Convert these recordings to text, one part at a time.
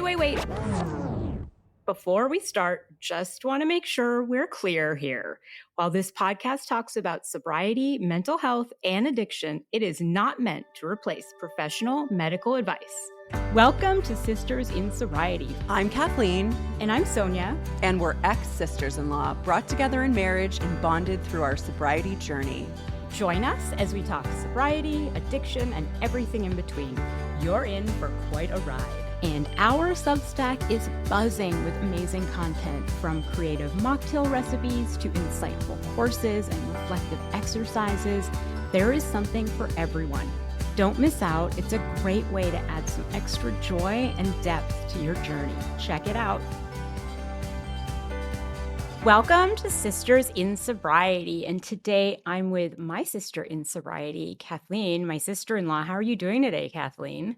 Wait. Before we start, just want to make sure we're clear here. While this podcast talks about sobriety, mental health, and addiction, it is not meant to replace professional medical advice. Welcome to Sisters in Sobriety. I'm Kathleen. And I'm Sonia. And we're ex-sisters-in-law, brought together in marriage and bonded through our sobriety journey. Join us as we talk sobriety, addiction, and everything in between. You're in for quite a ride. And our Substack is buzzing with amazing content, from creative mocktail recipes to insightful courses and reflective exercises. There is something for everyone. Don't miss out. It's a great way to add some extra joy and depth to your journey. Check it out. Welcome to Sisters in Sobriety. And today I'm with my sister in sobriety, Kathleen, my sister-in-law. How are you doing today, Kathleen?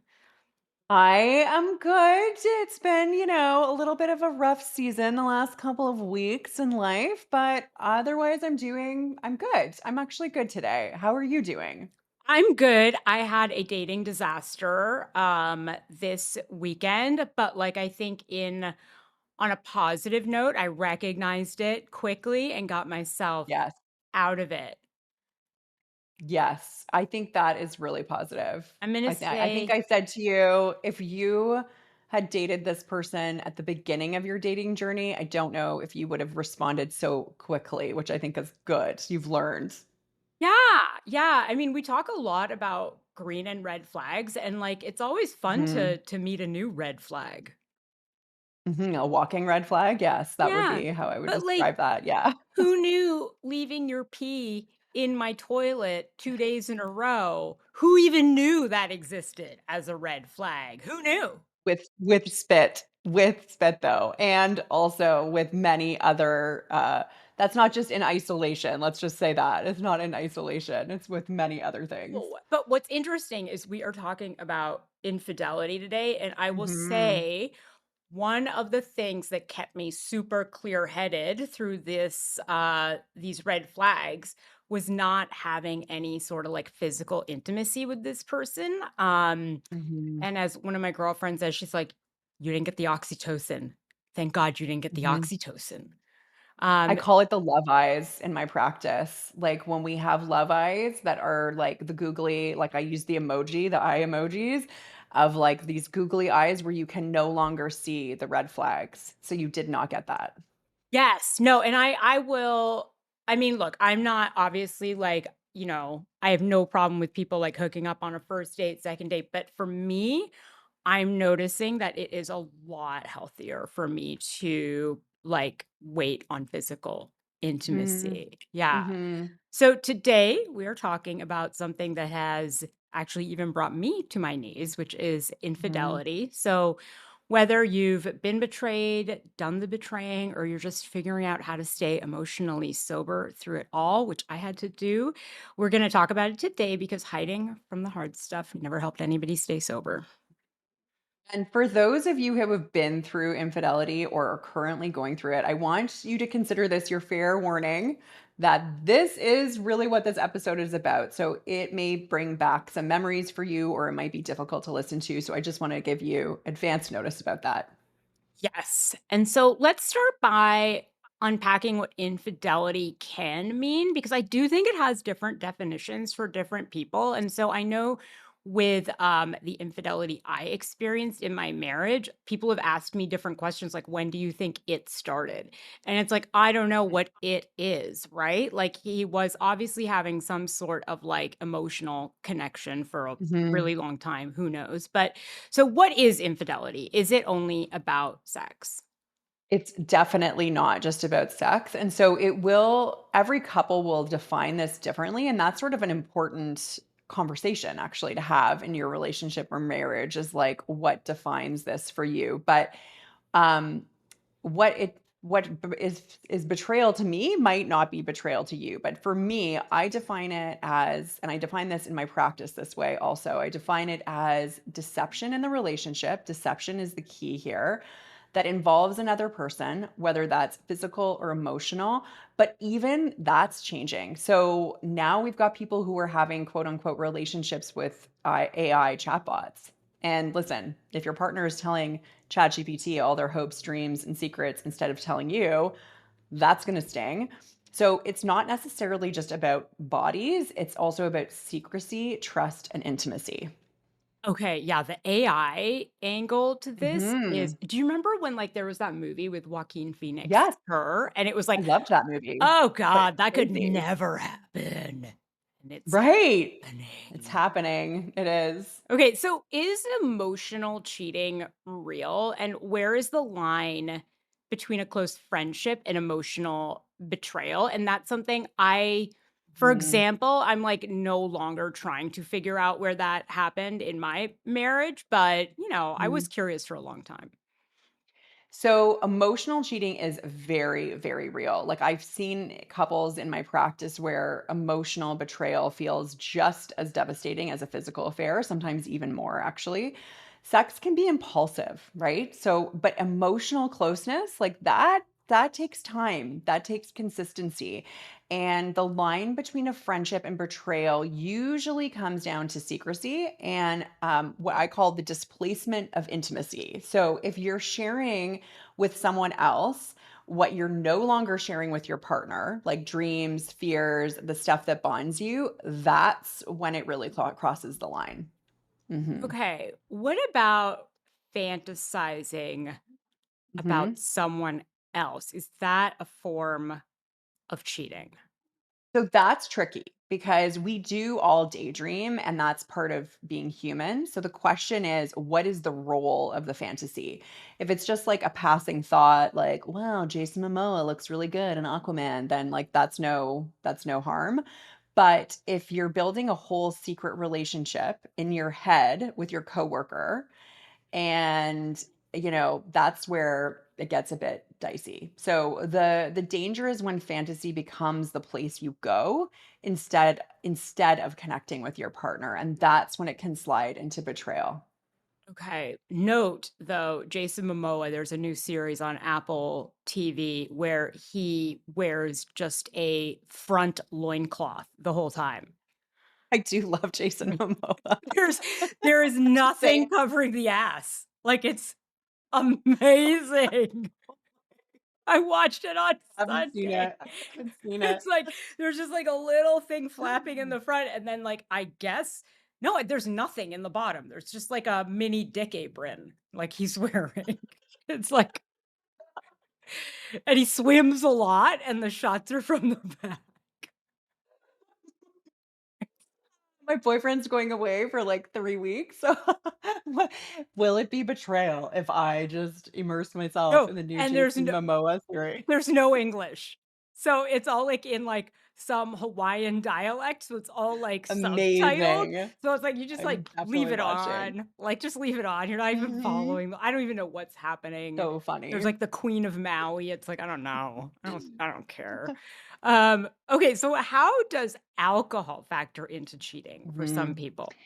I am good. It's been, a little bit of a rough season the last couple of weeks in life, but otherwise I'm good. I'm actually good today. How are you doing? I'm good. I had a dating disaster this weekend, but I think on a positive note, I recognized it quickly and got myself Yes. out of it. Yes. I think that is really positive. I'm going to I think I said to you, if you had dated this person at the beginning of your dating journey, I don't know if you would have responded so quickly, which I think is good. You've learned. Yeah. I mean, we talk a lot about green and red flags, and it's always fun to meet a new red flag. A walking red flag? Yes, that would Yeah. be how I would But describe that, yeah. who knew leaving your pee in my toilet 2 days in a row? Who even knew that existed as a red flag? Who knew? With spit though, and also with many other, that's not just in isolation, let's just say that. It's not in isolation, it's with many other things. But what's interesting is we are talking about infidelity today, and I will Mhm. say one of the things that kept me super clear-headed through these red flags was not having any sort of physical intimacy with this person. Mhm. And as one of my girlfriends says, she's like, "You didn't get the oxytocin. Thank God you didn't get the Mhm. oxytocin." I Um, call it the love eyes in my practice. Like, when we have love eyes that are, the googly, I use the eye emojis of, these googly eyes where you can no longer see the red flags. So you did not get that. yes, no, and I will. I mean, look, I'm not obviously I have no problem with people hooking up on a first date, second date, but for me, I'm noticing that it is a lot healthier for me to wait on physical Mm. intimacy. Yeah. Mhm. So today we are talking about something that has actually even brought me to my knees, which is Mhm. infidelity. So whether you've been betrayed, done the betraying, or you're just figuring out how to stay emotionally sober through it all, which I had to do, we're going to talk about it today because hiding from the hard stuff never helped anybody stay sober. And for those of you who have been through infidelity or are currently going through it, I want you to consider this your fair warning that this is really what this episode is about. So it may bring back some memories for you, or it might be difficult to listen to. So I just want to give you advance notice about that. Yes. And so let's start by unpacking what infidelity can mean, because I do think it has different definitions for different people. And so I know with the infidelity I experienced in my marriage, people have asked me different questions like, when do you think it started? And it's like, I don't know what it is, right? Like, he was obviously having some sort of emotional connection for a Mhm. really long time. Who knows? But so what is infidelity? Is it only about sex? It's definitely not just about sex. And so every couple will define this differently. And that's sort of an important conversation actually to have in your relationship or marriage, is what defines this for you. But um, what is betrayal to me might not be betrayal to you. But for me, I define it as, and I define this in my practice this way also, I define it as deception in the relationship. Deception is the key here, that involves another person, whether that's physical or emotional. But even that's changing. So now we've got people who are having quote unquote relationships with AI chatbots. And listen, if your partner is telling ChatGPT all their hopes, dreams, and secrets instead of telling you, that's going to sting. So it's not necessarily just about bodies, it's also about secrecy, trust, and intimacy. Okay, yeah, the AI angle to this is Mhm. do you remember when, like, there was that movie with Joaquin Phoenix, Yes, Her, and it was I like, loved that movie, "Oh but it's god, that could crazy. never happen," and it's Right. It's happening. happening. It is. Okay, so is emotional cheating real? And where is the line between a close friendship and emotional betrayal? And that's something for Mhm, example, I'm like no longer trying to figure out where that happened in my marriage, but I mhm. was curious for a long time. So emotional cheating is very, very real. Like I've seen couples in my practice where emotional betrayal feels just as devastating as a physical affair, sometimes even more actually. Sex can be impulsive, right? So, but emotional closeness like that takes time. That takes consistency. And the line between a friendship and betrayal usually comes down to secrecy and what I call the displacement of intimacy. So, if you're sharing with someone else what you're no longer sharing with your partner, like dreams, fears, the stuff that bonds you, that's when it really crosses the line. Mhm. Okay, what about fantasizing about Mhm. someone else? Is that a form of cheating? So that's tricky because we do all daydream and that's part of being human. So the question is, what is the role of the fantasy? If it's just like a passing thought, like, wow, Jason Momoa looks really good in Aquaman, then like that's no harm. But if you're building a whole secret relationship in your head with your coworker, and that's where it gets a bit dicey. So the danger is when fantasy becomes the place you go instead of connecting with your partner, and that's when it can slide into betrayal. Okay. Note though, Jason Momoa, there's a new series on Apple TV where he wears just a front loincloth the whole time. I do love Jason Like, Momoa. there's there is Same. nothing covering the ass. Like it's amazing. I watched it on I haven't seen Sunday. it. I haven't seen it. It's like there's just like a little thing flapping in the front, and then like I guess no, there's nothing in the bottom. There's just like a mini dick apron like he's wearing. It's like and he swims a lot, and the shots are from the back. My boyfriend's going away for like 3 weeks, so what will it be betrayal if I just immerse myself No, in the new and Jason Momoa series? there's no English. So it's all like in like some Hawaiian dialect, so it's all like subtitled. Amazing. So it's like you just I'm like leave definitely it watching. on. Like just leave it on. You're not even Mhm. following I don't even know what's happening. So There's funny. like the Queen of Maui. It's like I don't know. I don't care. Okay, so how does alcohol factor into cheating for some Mhm. people?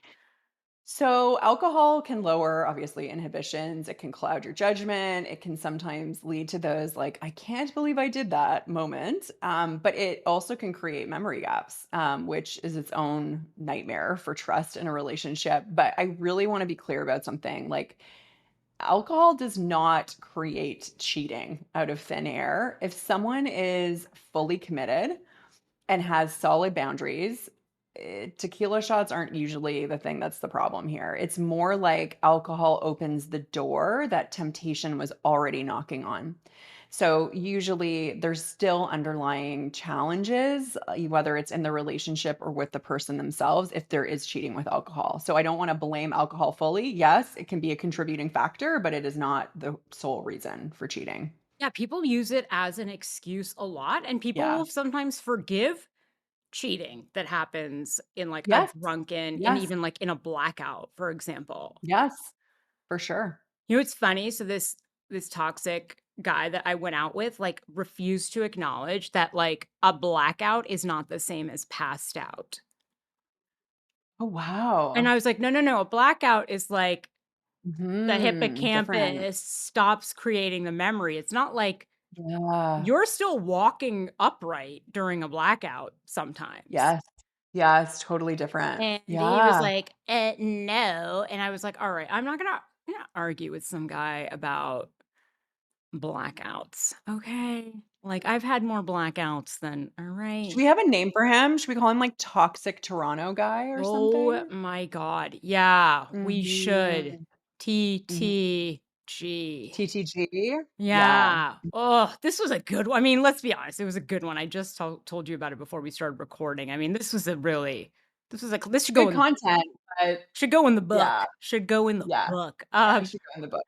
So, alcohol can lower, obviously, inhibitions. It can cloud your judgment. It can sometimes lead to those, like, I can't believe I did that moment. But it also can create memory gaps, which is its own nightmare for trust in a relationship. But I really want to be clear about something. Like, alcohol does not create cheating out of thin air. If someone is fully committed, and has solid boundaries, tequila shots aren't usually the thing that's the problem here. It's more like alcohol opens the door that temptation was already knocking on. So, usually, there's still underlying challenges, whether it's in the relationship or with the person themselves, if there is cheating with alcohol. So, I don't want to blame alcohol fully. Yes, it can be a contributing factor, but it is not the sole reason for cheating. Yeah, people use it as an excuse a lot, and people Yeah. will sometimes forgive cheating that happens in, like, a Yes. drunken and Yes. even, like, in a blackout, for example. Yes. For sure. It's funny? So this toxic guy that I went out with, like, refused to acknowledge that, like, a blackout is not the same as passed out. Oh, And wow. I was like, "No, no, no, a blackout is, like, the Different. hippocampus stops creating the memory." It's not like Yeah. you're still walking upright during a blackout sometimes. Yes. Yeah, it's totally different. And he was Yeah. like, no." And I was like, "All right, I'm not gonna argue with some guy about blackouts, okay? Like, I've had more blackouts than all Should right." we have a name for him? Should we call him, like, Toxic Toronto Guy or Oh something? my god. Yeah, we should. Mhm. Mhm. TTG. TTG? Yeah. Yeah. Oh, this was a good one. I mean, let's be honest, it was a good one. I just told you about it before we started recording. I mean, this was like this Good content, but should go in the book. yeah, Should go in the yeah, book. yeah, it should go in the book.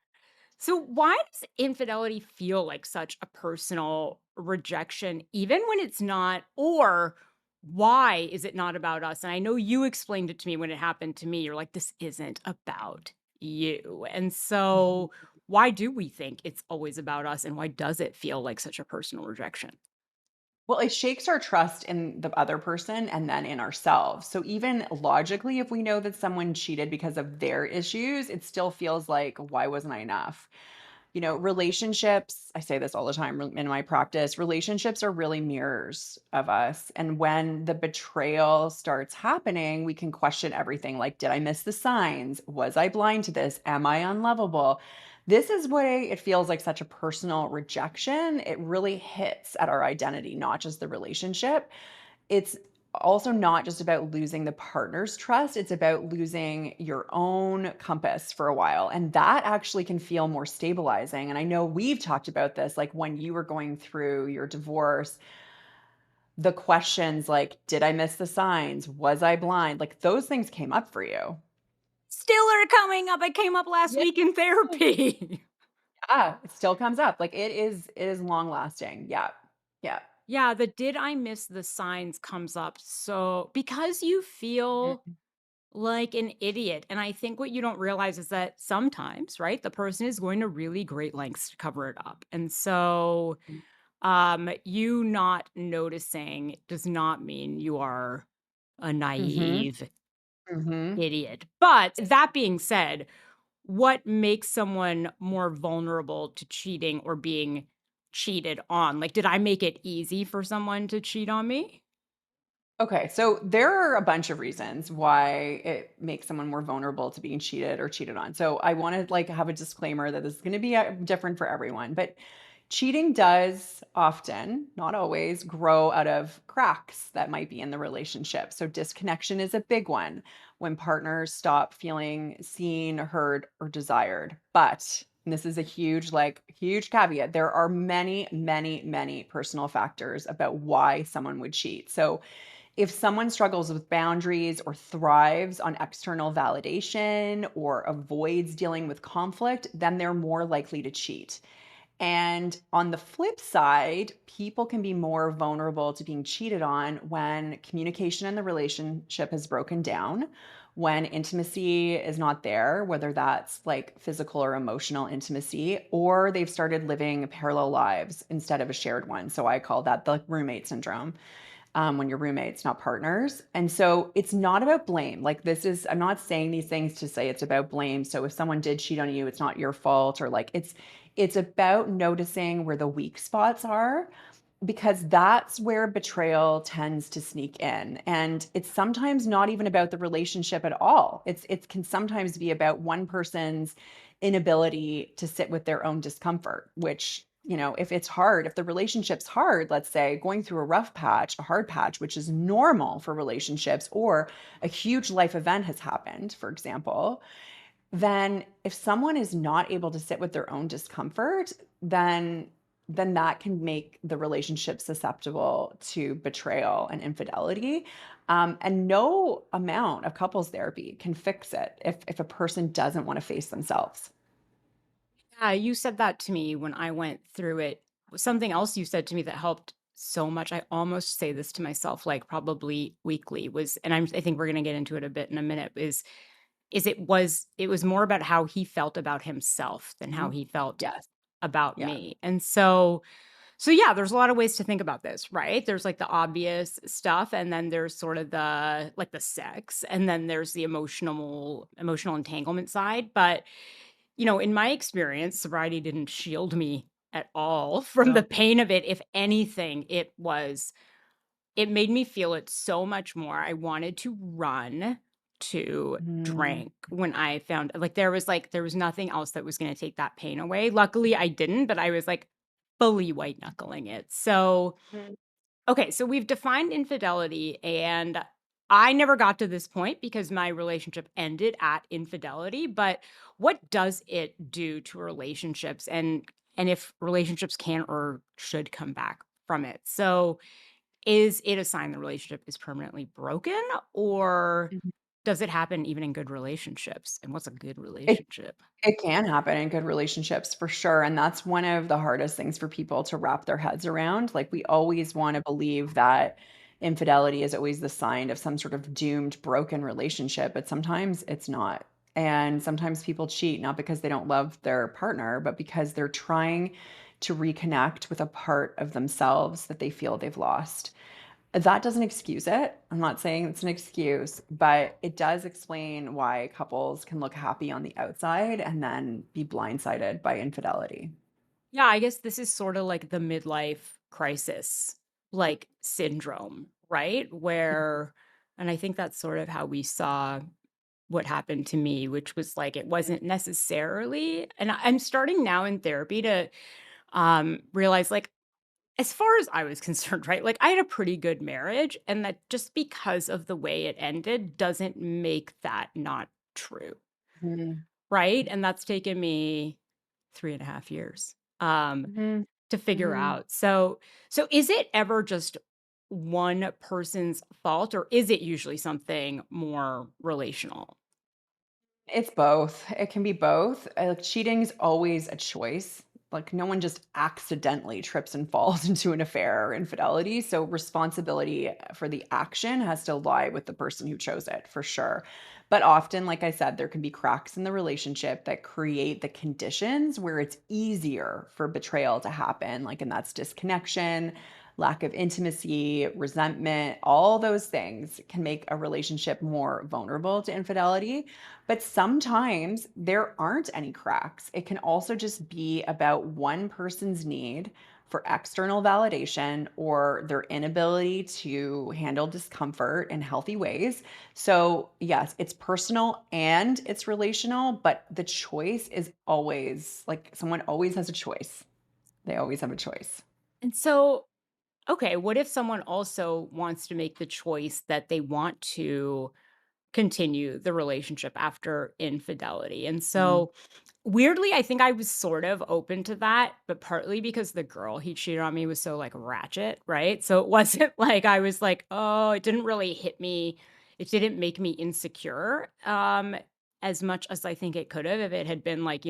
So why does infidelity feel like such a personal rejection, even when it's not? Or why is it not about us? And I know you explained it to me when it happened to me. You're like, this isn't about you. And Mhm. so why do we think it's always about us? And why does it feel like such a personal rejection? Well, it shakes our trust in the other person and then in ourselves. So even logically, if we know that someone cheated because of their issues, it still feels like, why wasn't I enough? Relationships, I say this all the time in my practice, relationships are really mirrors of us. And when the betrayal starts happening, we can question everything like, did I miss the signs? Was I blind to this? Am I unlovable? This is why it feels like such a personal rejection. It really hits at our identity, not just the relationship. It's also not just about losing the partner's trust, it's about losing your own compass for a while. And that actually can feel more stabilizing. And I know we've talked about this, like when you were going through your divorce, the questions like, did I miss the signs? Was I blind? Like those things came up for you. Still are coming up. It came up last Yeah. week in therapy. Yeah, it still comes up. Like it is long lasting. Yeah. Yeah. Yeah, the did I miss the signs comes up. So because you feel Mhm. like an idiot. And I think what you don't realize is that sometimes, right, the person is going to really great lengths to cover it up. And so you not noticing does not mean you are a Mhm. naive Mhm. idiot. But that being said, what makes someone more vulnerable to cheating or being cheated on? Like, did I make it easy for someone to cheat on me? Okay, so there are a bunch of reasons why it makes someone more vulnerable to being cheated or cheated on. So I want to like have a disclaimer that this is going to be different for everyone, but cheating does often, not always, grow out of cracks that might be in the relationship. So disconnection is a big one when partners stop feeling seen, heard, or desired. But and this is a huge caveat. There are many, many, many personal factors about why someone would cheat. So if someone struggles with boundaries or thrives on external validation or avoids dealing with conflict, then they're more likely to cheat. And on the flip side, people can be more vulnerable to being cheated on when communication in the relationship has broken down, when intimacy is not there, whether that's like physical or emotional intimacy, or they've started living parallel lives instead of a shared one. So I call that the roommate syndrome, when you're roommates, not partners. And so it's not about blame. Like, I'm not saying these things to say it's about blame. So if someone did cheat on you, it's not your fault, or like it's about noticing where the weak spots are, because that's where betrayal tends to sneak in. And it's sometimes not even about the relationship at all. It can sometimes be about one person's inability to sit with their own discomfort, which, if it's hard, if the relationship's hard, let's say going through a rough patch, a hard patch, which is normal for relationships, or a huge life event has happened, for example, then if someone is not able to sit with their own discomfort, then that can make the relationship susceptible to betrayal and infidelity. And no amount of couples therapy can fix it if a person doesn't want to face themselves. Yeah, you said that to me when I went through it. Something else you said to me that helped so much. I almost say this to myself like probably weekly was, and I think we're going to get into it a bit in a minute, is it was more about how he felt about himself than how Mhm. he felt Yes. about Yeah. me. And so yeah, there's a lot of ways to think about this, right? There's like the obvious stuff, and then there's sort of the sex, and then there's the emotional entanglement side. But in my experience, sobriety didn't shield me at all from the No. pain of it. If anything, it was it made me feel it so much more. I wanted to run, to Mm, drink when I found there was nothing else that was gonna take that pain away. Luckily, I didn't, but I was, like, fully white knuckling it. So, mm. okay, so we've defined infidelity, and I never got to this point because my relationship ended at infidelity, but what does it do to relationships and if relationships can or should come back from it? So, is it a sign the relationship is permanently broken, or does it happen even in good relationships? And what's a good It relationship? it can happen in good relationships for sure, and that's one of the hardest things for people to wrap their heads around. Like, we always wanna believe that infidelity is always the sign of some sort of doomed, broken relationship, but sometimes it's not. And sometimes people cheat not because they don't love their partner, but because they're trying to reconnect with a part of themselves that they feel they've lost. That doesn't excuse it. I'm not saying it's an excuse, but it does explain why couples can look happy on the outside and then be blindsided by infidelity. Yeah, I guess this is sort of like the midlife crisis, like, syndrome, right? Where and I think that's sort of how we saw what happened to me, which was like it wasn't necessarily and I'm starting now in therapy to realize like as far as I was concerned, right? Like I had a pretty good marriage and that just because of the way it ended doesn't make that not true. Mhm. Right? And that's taken me 3.5 years, Mhm. to figure Mhm. out. So is it ever just one person's fault, or is it usually something more relational? It's both. It can be both. Like, cheating's always a choice. Like, no one just accidentally trips and falls into an affair or infidelity. So, responsibility for the action has to lie with the person who chose it, for sure. But often, like I said, there can be cracks in the relationship that create the conditions where it's easier for betrayal to happen. Like, and that's disconnection, lack of intimacy, resentment, all those things can make a relationship more vulnerable to infidelity. But sometimes there aren't any cracks. It can also just be about one person's need for external validation or their inability to handle discomfort in healthy ways. So, yes, it's personal and it's relational, but the choice is always like someone always has a choice. They always have a choice. And so, okay, what if someone also wants to make the choice that they want to continue the relationship after infidelity. And Mm. so, weirdly, I think I was sort of open to that, but partly because the girl he cheated on me was so, like, ratchet, right? So it wasn't like I was like, "Oh," it didn't really hit me. It didn't make me insecure, as much as I think it could have if it had been like,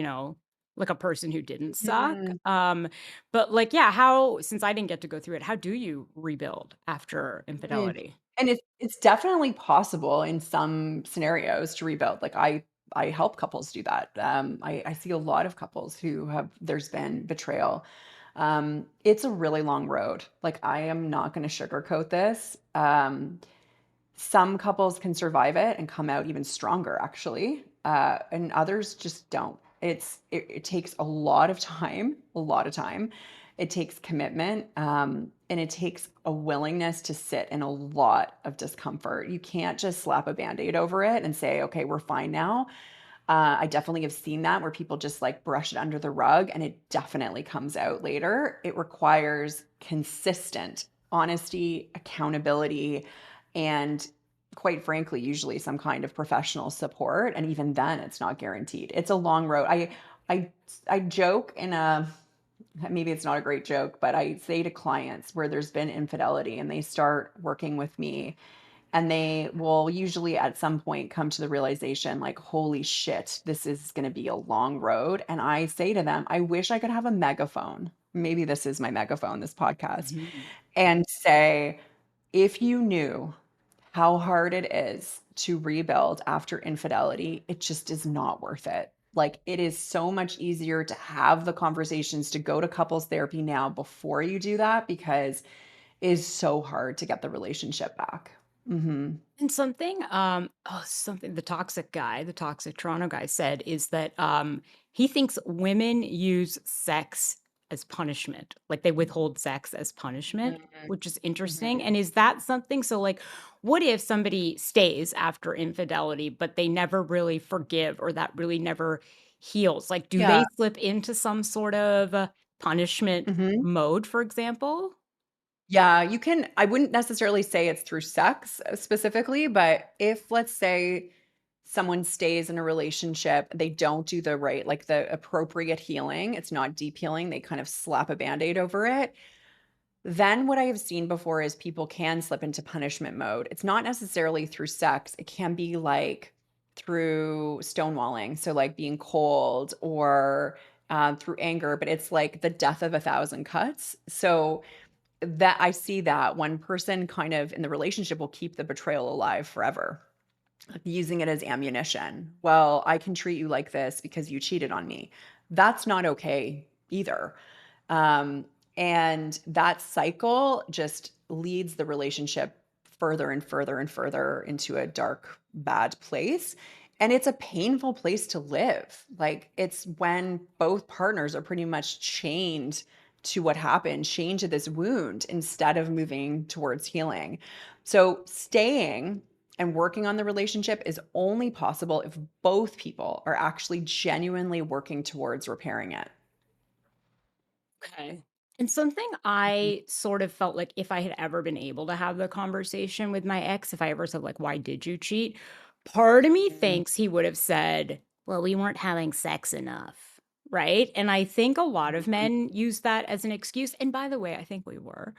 like a person who didn't suck. Mhm. But, like, yeah, how since I didn't get to go through it, how do you rebuild after Mm. infidelity? And it's definitely possible in some scenarios to rebuild. Like, I help couples do that. I see a lot of couples who have there's been betrayal. It's a really long road. Like, I am not going to sugarcoat this. Some couples can survive it and come out even stronger, actually, and others just don't. It takes a lot of time, a lot of time. It takes commitment, and it takes a willingness to sit in a lot of discomfort. You can't just slap a band-aid over it and say, "Okay, we're fine now." I definitely have seen that where people just like brush it under the rug and it definitely comes out later. It requires consistent honesty, accountability, and quite frankly, usually some kind of professional support. And even then, it's not guaranteed. It's a long road. I I joke in a maybe it's not a great joke, but I say to clients where there's been infidelity and they start working with me and they will usually at some point come to the realization like, "Holy shit, this is gonna be a long road." And I say to them, "I wish I could have a megaphone." Maybe this is my megaphone, this podcast, Mhm. and say, "If you knew how hard it is to rebuild after infidelity, it just is not worth it." Like, it is so much easier to have the conversations, to go to couples therapy now before you do that because it is so hard to get the relationship back. Mhm. And something the toxic guy, the toxic Toronto guy said is that he thinks women use sex as punishment. Like, they withhold sex as punishment, Mhm. which is interesting. Mhm. And is that something so, like, what if somebody stays after infidelity, but they never really forgive or that really never heals? Like, do Yeah. they slip into some sort of punishment Mhm. mode, for example? Yeah, you can I wouldn't necessarily say it's through sex, specifically, but if, let's say, someone stays in a relationship, they don't do the right like, the appropriate healing, it's not deep healing, they kind of slap a Band-Aid over it, then what I have seen before is people can slip into punishment mode. It's not necessarily through sex, it can be, like, through stonewalling, so, like, being cold or, through anger, but it's like the death of a thousand cuts. So that I see that one person kind of in the relationship will keep the betrayal alive forever, like using it as ammunition. Well, I can treat you like this because you cheated on me. That's not okay either. Um, and that cycle just leads the relationship further and further and further into a dark, bad place. And it's a painful place to live. Like, it's when both partners are pretty much chained to what happened, chained to this wound instead of moving towards healing. So, staying and working on the relationship is only possible if both people are actually genuinely working towards repairing it. Okay. And something Mhm. I sort of felt like if I had ever been able to have the conversation with my ex, if I ever said, like, why did you cheat? Part of me Mhm. thinks he would have said, well, we weren't having sex enough. Right. And I think a lot of Mhm. men use that as an excuse. And by the way, I think we were.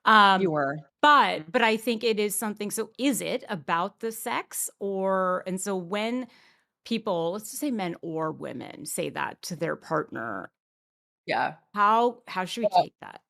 You Um, were. but Mhm. but I think it is something. So is it about the sex or and so when people, let's just say men or women say that to their partner, Yeah. how should we Well, take that?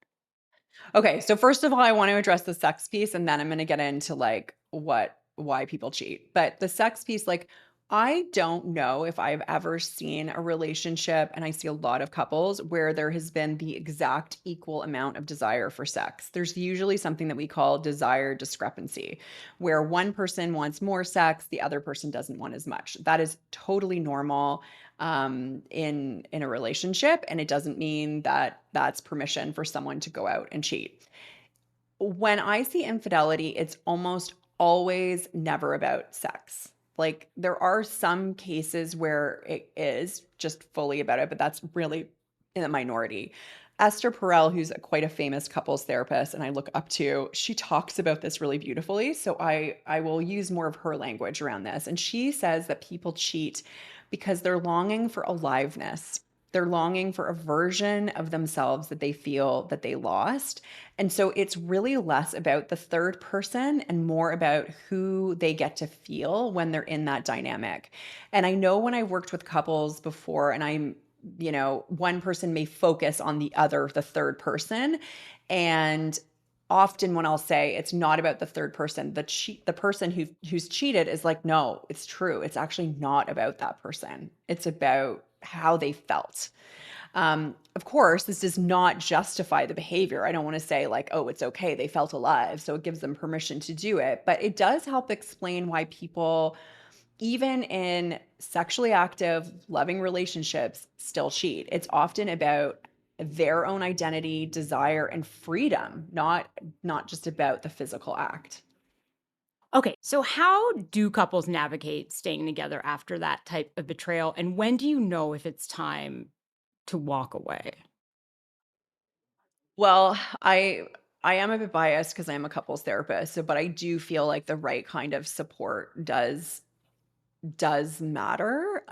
okay, so first of all, I want to address the sex piece, and then I'm gonna get into, like, why people cheat. But the sex piece, like, I don't know if I've ever seen a relationship, and I see a lot of couples, where there has been the exact equal amount of desire for sex. There's usually something that we call desire discrepancy, where one person wants more sex, the other person doesn't want as much. That is totally normal in a relationship, and it doesn't mean that that's permission for someone to go out and cheat. When I see infidelity, it's almost always never about sex. Like, there are some cases where it is just fully about it, but that's really in the minority. Esther Perel, who's quite a famous couples therapist and I look up to, she talks about this really beautifully. So I will use more of her language around this. And she says that people cheat because they're longing for aliveness. They're longing for a version of themselves that they feel that they lost. And so it's really less about the third person and more about who they get to feel when they're in that dynamic. And I know when I worked with couples before, and one person may focus on the other, the third person. And often when I'll say it's not about the third person, the person who's cheated is like, no, it's true. It's actually not about that person. It's about how they felt. Of course, this does not justify the behavior. I don't want to say, like, oh, it's okay. They felt alive. So it gives them permission to do it. But it does help explain why people, even in sexually active, loving relationships, still cheat. It's often about their own identity, desire, and freedom, not just about the physical act. Okay, so how do couples navigate staying together after that type of betrayal? And when do you know if it's time to walk away? Well, I am a bit biased because I'm a couples therapist, so but I do feel like the right kind of support does matter.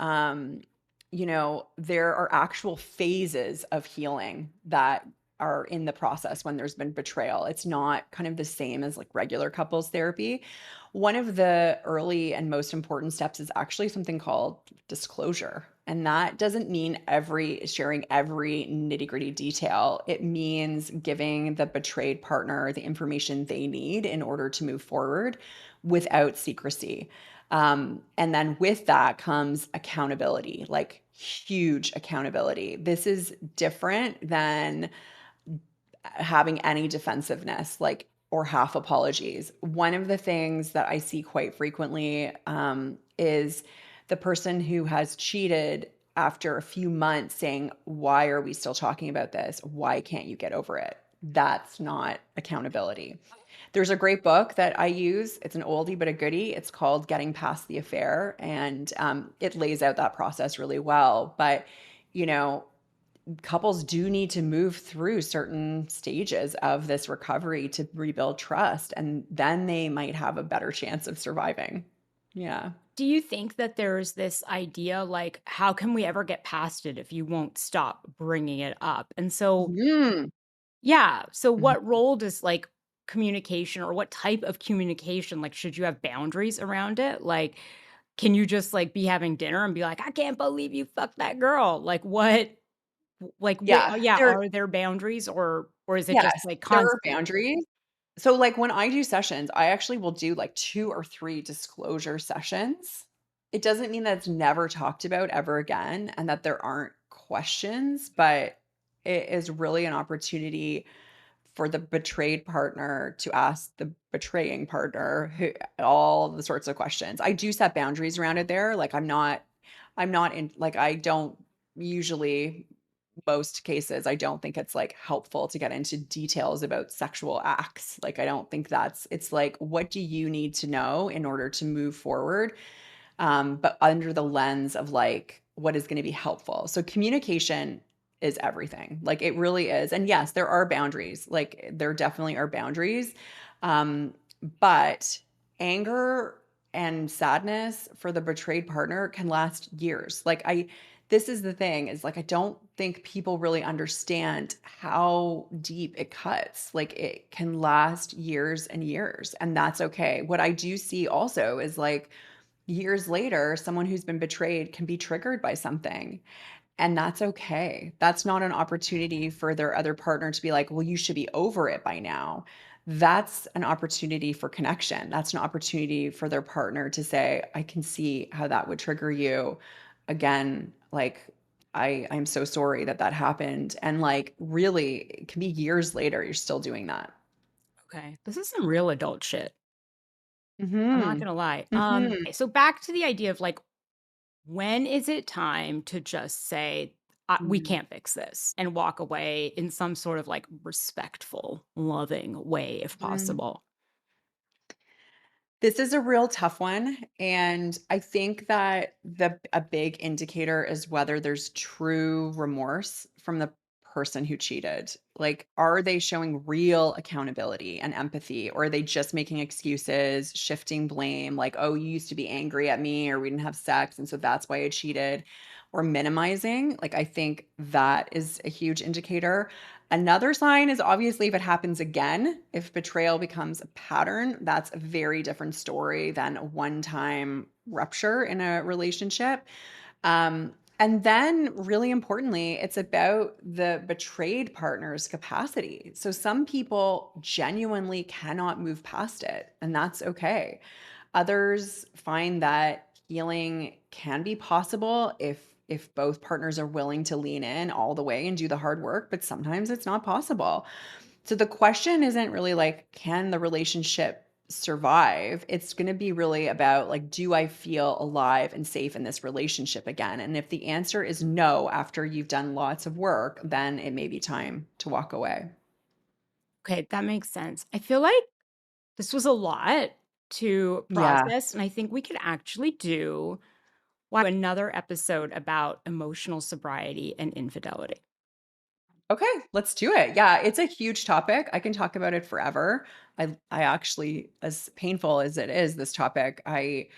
There are actual phases of healing that are in the process when there's been betrayal. It's not kind of the same as like regular couples therapy. One of the early and most important steps is actually something called disclosure. And that doesn't mean every sharing every nitty-gritty detail. It means giving the betrayed partner the information they need in order to move forward without secrecy. And then with that comes accountability, like huge accountability. This is different than having any defensiveness, like, or half apologies. One of the things that I see quite frequently is the person who has cheated. after a few months saying, "Why are we still talking about this? Why can't you get over it?" That's not accountability. There's a great book that I use. It's an oldie but a goodie. It's called Getting Past the Affair, and it lays out that process really well. But, you know, couples do need to move through certain stages of this recovery to rebuild trust, and then they might have a better chance of surviving. Yeah. Do you think that there's this idea, like, how can we ever get past it if you won't stop bringing it up? And so, Mm. yeah, so Mhm. what role does, like, communication or what type of communication, like, should you have boundaries around it? Like, can you just, like, be having dinner and be like, "I can't believe you fucked that girl." Yeah, yeah, there are there boundaries or is it just, yes, like, there are constant? boundaries. So, like, when I do sessions, I actually will do, like, 2 or 3 disclosure sessions. It doesn't mean that it's never talked about ever again and that there aren't questions, but it is really an opportunity for the betrayed partner to ask the betraying partner who all the sorts of questions. I do set boundaries around it there, like, I'm not in like, I don't usually most cases, I don't think it's, like, helpful to get into details about sexual acts. Like, I don't think that's it's like, what do you need to know in order to move forward? But under the lens of, like, what is gonna be helpful. So communication is everything. Like, it really is. And yes, there are boundaries. Like, there definitely are boundaries. Um, but anger and sadness for the betrayed partner can last years. Like, I this is the thing is, like, I don't think people really understand how deep it cuts. Like, it can last years and years, and that's okay. What I do see also is, like, years later, someone who's been betrayed can be triggered by something, and that's okay. That's not an opportunity for their other partner to be like, "Well, you should be over it by now." That's an opportunity for connection. That's an opportunity for their partner to say, "I can see how that would trigger you." Again, like, I'm so sorry that that happened." And, like, really, it can be years later, you're still doing that. Okay, this is some real adult shit. I'm not Mhm. gonna lie. Mhm. Okay, so back to the idea of, like, when is it time to just say, "We Mhm. can't fix this," and walk away in some sort of, like, respectful, loving way, if Mm. possible? This is a real tough one, and I think that the a big indicator is whether there's true remorse from the person who cheated. Like, are they showing real accountability and empathy, or are they just making excuses, shifting blame, like, "Oh, you used to be angry at me, or we didn't have sex, and so that's why I cheated," or minimizing? Like, I think that is a huge indicator. Another sign is obviously if it happens again, if betrayal becomes a pattern, that's a very different story than a one-time rupture in a relationship. And then, really importantly, it's about the betrayed partner's capacity. So, some people genuinely cannot move past it, and that's okay. Others find that healing can be possible if both partners are willing to lean in all the way and do the hard work, but sometimes it's not possible. So the question isn't really like, can the relationship survive? It's going to be really about, like, do I feel alive and safe in this relationship again? And if the answer is no after you've done lots of work, then it may be time to walk away. Okay, that makes sense. I feel like this was a lot to Yeah. process, and I think we could actually do another episode about emotional sobriety and infidelity. Okay, let's do it. Yeah, it's a huge topic. I can talk about it forever. I actually, as painful as it is, this topic, I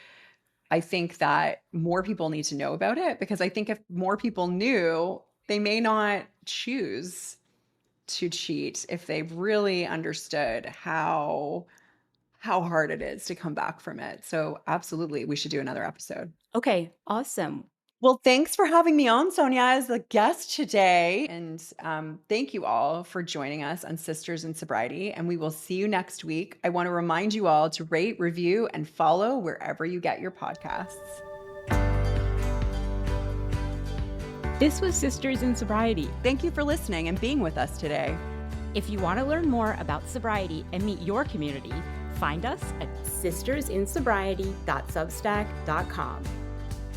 think that more people need to know about it, because I think if more people knew, they may not choose to cheat if they really understood how hard it is to come back from it. So absolutely, we should do another episode. Okay, awesome. Well, thanks for having me on, Sonia, as a guest today. And thank you all for joining us on Sisters in Sobriety. And we will see you next week. I want to remind you all to rate, review, and follow wherever you get your podcasts. This was Sisters in Sobriety. Thank you for listening and being with us today. If you want to learn more about sobriety and meet your community, find us at sistersinsobriety.substack.com.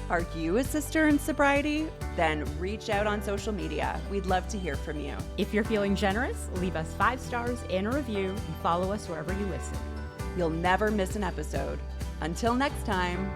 Are you a sister in sobriety? Then reach out on social media. We'd love to hear from you. If you're feeling generous, leave us 5 stars and a review and follow us wherever you listen. You'll never miss an episode. Until next time.